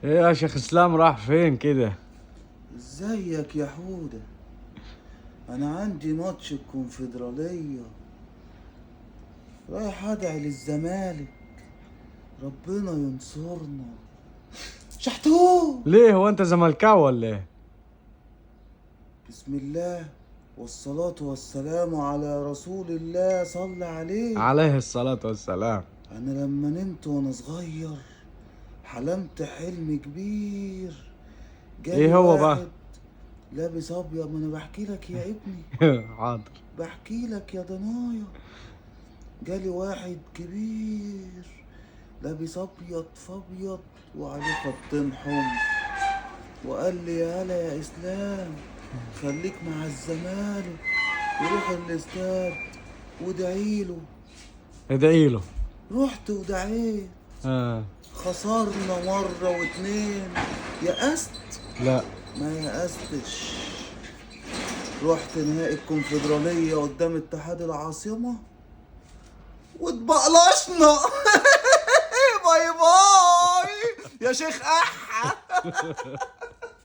ايه يا شيخ اسلام راح فين كده؟ ازيك يا حودة؟ انا عندي ماتش الكونفدرالية، رايح ادعي للزمالك ربنا ينصرنا. شحتوه. ليه هو انت زملكاوي ولا ايه؟ بسم الله والصلاة والسلام على رسول الله، صل عليه. عليه الصلاة والسلام. انا لما نمت وانا صغير حلمت حلم كبير. جالي ايه هو بقى؟ واحد لابس ابيض، ما انا بحكي لك يا ابني، حاضر. بحكي لك يا ضنايا. جالي واحد كبير لابس ابيض فابيض وعليه خطين حمر، وقال لي يالا يا اسلام خليك مع الزمالك وروح الاستاد وادعيله. ادعي له. رحت ودعيت، آه. خسرنا مرة واتنين. يأست؟ لا. ما يأستش. رحت نهائي الكونفدرالية قدام اتحاد العاصمة واتبقلشنا. باي باي يا شيخ احا.